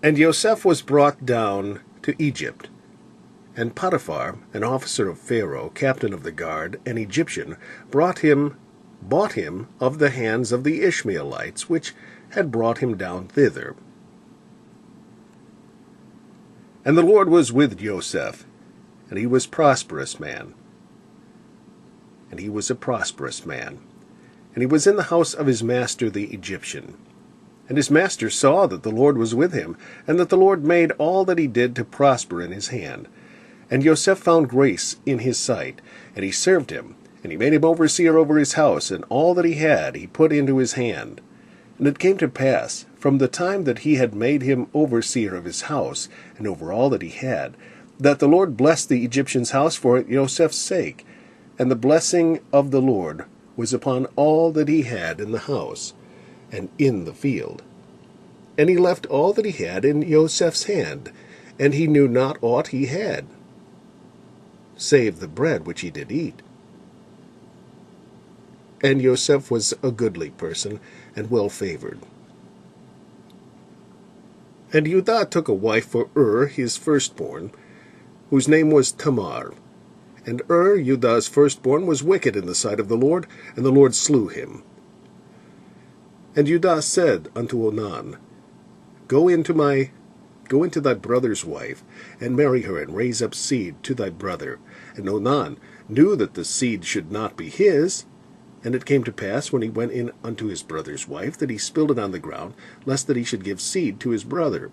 And Yosef was brought down to Egypt. And Potiphar, an officer of Pharaoh, captain of the guard, an Egyptian, bought him of the hands of the Ishmeelites, which had brought him down thither. And the Lord was with Joseph, and he was prosperous man. And he was a prosperous man. And he was in the house of his master the Egyptian. And his master saw that the Lord was with him, and that the Lord made all that he did to prosper in his hand. And Joseph found grace in his sight, and he served him, and he made him overseer over his house, and all that he had he put into his hand. And it came to pass, from the time that he had made him overseer of his house, and over all that he had, that the Lord blessed the Egyptian's house for Joseph's sake. And the blessing of the Lord was upon all that he had in the house, and in the field. And he left all that he had in Joseph's hand, and he knew not aught he had, save the bread which he did eat. And Joseph was a goodly person, and well favored. And Judah took a wife for his firstborn, whose name was Tamar. And Judah's firstborn, was wicked in the sight of the Lord, and the Lord slew him. And Judah said unto Onan, Go into thy brother's wife, and marry her, and raise up seed to thy brother. And Onan knew that the seed should not be his. And it came to pass, when he went in unto his brother's wife, that he spilled it on the ground, lest that he should give seed to his brother.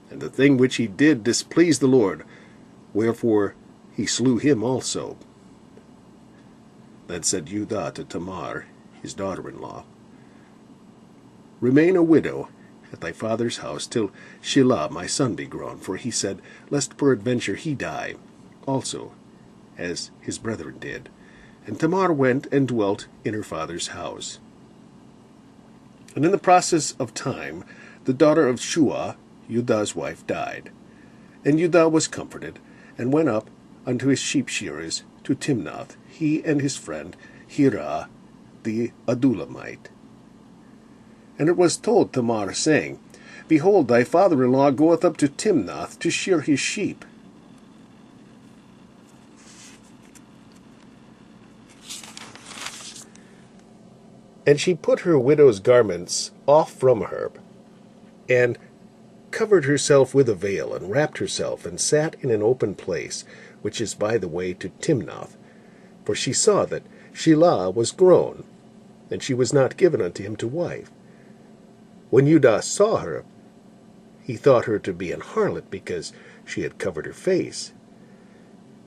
And the thing which he did displeased the Lord, wherefore he slew him also. Then said Judah to Tamar, his daughter-in-law, Remain a widow at thy father's house till Shelah my son be grown. For he said, Lest peradventure he die also, as his brethren did. And Tamar went and dwelt in her father's house. And in the process of time, the daughter of Shua, Judah's wife, died. And Judah was comforted, and went up unto his sheep shearers to Timnath, he and his friend Hirah the Adullamite. And it was told Tamar, saying, Behold, thy father-in-law goeth up to Timnath to shear his sheep. And she put her widow's garments off from her, and covered herself with a veil, and wrapped herself, and sat in an open place, which is by the way to Timnath. For she saw that Shelah was grown, and she was not given unto him to wife. When Judah saw her, he thought her to be an harlot, because she had covered her face.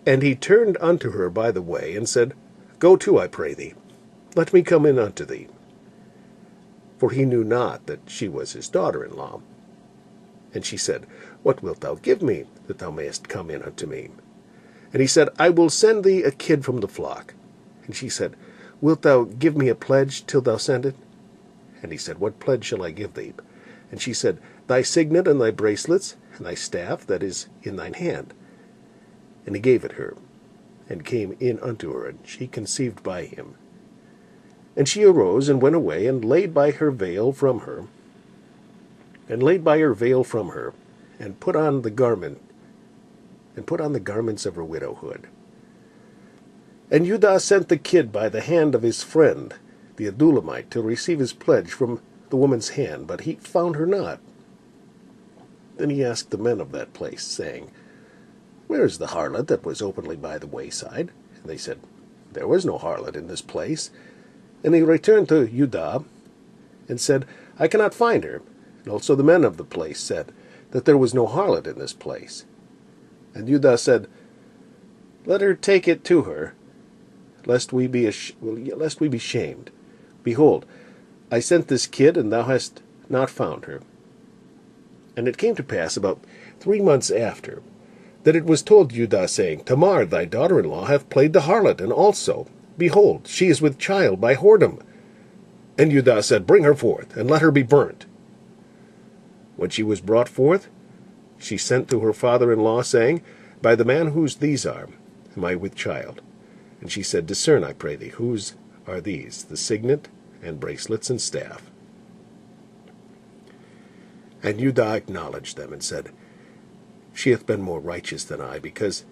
And he turned unto her by the way, and said, Go to, I pray thee, let me come in unto thee. For he knew not that she was his daughter-in-law. And she said, What wilt thou give me, that thou mayest come in unto me? And he said, I will send thee a kid from the flock. And she said, Wilt thou give me a pledge till thou send it? And he said, What pledge shall I give thee? And she said, Thy signet and thy bracelets, and thy staff that is in thine hand. And he gave it her, and came in unto her, and she conceived by him. And she arose, and went away, and laid by her veil from her, and put on the garments of her widowhood. And Judah sent the kid by the hand of his friend, the Adullamite, to receive his pledge from the woman's hand, but he found her not. Then he asked the men of that place, saying, Where is the harlot that was openly by the wayside? And they said, There was no harlot in this place. And he returned to Judah, and said, I cannot find her. And also the men of the place said that there was no harlot in this place. And Judah said, Let her take it to her, lest we be shamed. Behold, I sent this kid, and thou hast not found her. And it came to pass about 3 months after, that it was told Judah, saying, Tamar thy daughter-in-law hath played the harlot, and also, behold, she is with child by whoredom. And Judah said, Bring her forth, and let her be burnt. When she was brought forth, she sent to her father-in-law, saying, By the man whose these are, am I with child. And she said, Discern, I pray thee, whose are these, the signet, and bracelets, and staff. And Judah acknowledged them, and said, She hath been more righteous than I, because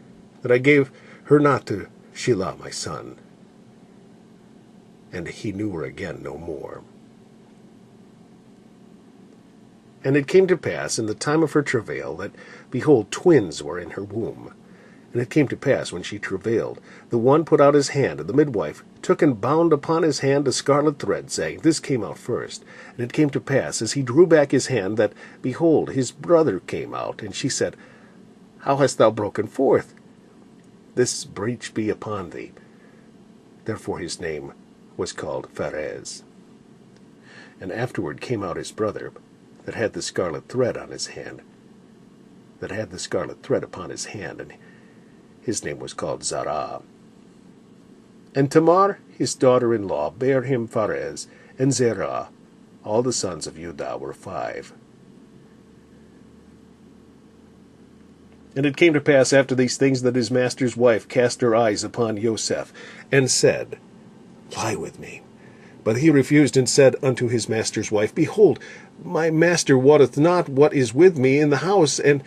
that I gave her not to Shelah my son. And he knew her again no more. And it came to pass in the time of her travail, that, behold, twins were in her womb. And it came to pass, when she travailed, the one put out his hand, and the midwife took and bound upon his hand a scarlet thread, saying, This came out first. And it came to pass, as he drew back his hand, that, behold, his brother came out. And she said, How hast thou broken forth? This breach be upon thee. Therefore his name was called Pharez. And afterward came out his brother, that had the scarlet thread on his hand, that had the scarlet thread upon his hand, and his name was called Zerah. And Tamar, his daughter-in-law, bare him Pharez and Zerah. All the sons of Judah were 5. And it came to pass after these things, that his master's wife cast her eyes upon Joseph, and said, Lie with me. But he refused, and said unto his master's wife, Behold, my master wotteth not what is with me in the house, and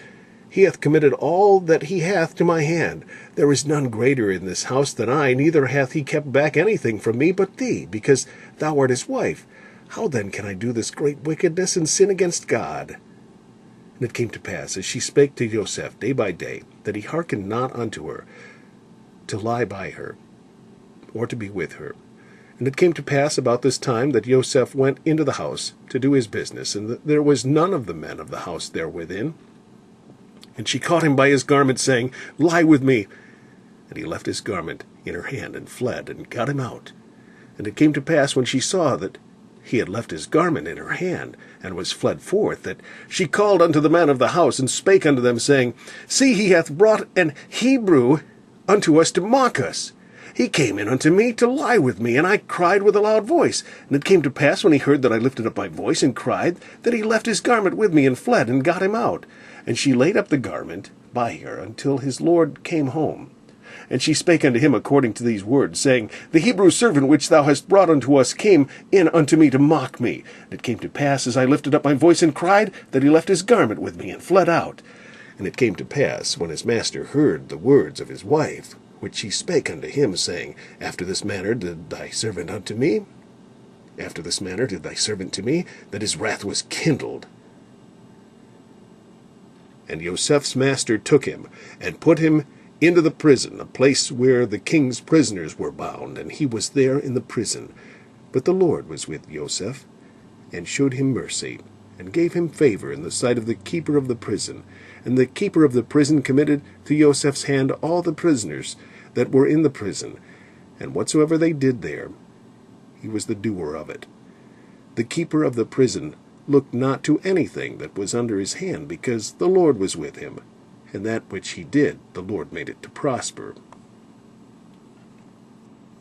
he hath committed all that he hath to my hand. There is none greater in this house than I, neither hath he kept back anything from me but thee, because thou art his wife. How then can I do this great wickedness, and sin against God? And it came to pass, as she spake to Joseph day by day, that he hearkened not unto her, to lie by her, or to be with her. And it came to pass about this time, that Joseph went into the house to do his business, and there was none of the men of the house there within. And she caught him by his garment, saying, Lie with me. And he left his garment in her hand, and fled, and got him out. And it came to pass, when she saw that he had left his garment in her hand, and was fled forth, that she called unto the men of the house, and spake unto them, saying, See, he hath brought an Hebrew unto us to mock us. He came in unto me to lie with me, and I cried with a loud voice. And it came to pass, when he heard that I lifted up my voice and cried, that he left his garment with me, and fled, and got him out. And she laid up the garment by her until his lord came home. And she spake unto him according to these words, saying, The Hebrew servant which thou hast brought unto us came in unto me to mock me. And it came to pass, as I lifted up my voice and cried, that he left his garment with me, and fled out. And it came to pass, when his master heard the words of his wife, which she spake unto him, saying, After this manner did thy servant unto me? After this manner did thy servant to me, that his wrath was kindled. And Joseph's master took him, and put him into the prison, a place where the king's prisoners were bound, and he was there in the prison. But the Lord was with Joseph, and showed him mercy, and gave him favor in the sight of the keeper of the prison. And the keeper of the prison committed to Joseph's hand all the prisoners that were in the prison, and whatsoever they did there, he was the doer of it. The keeper of the prison looked not to anything that was under his hand, because the Lord was with him, and that which he did, the Lord made it to prosper.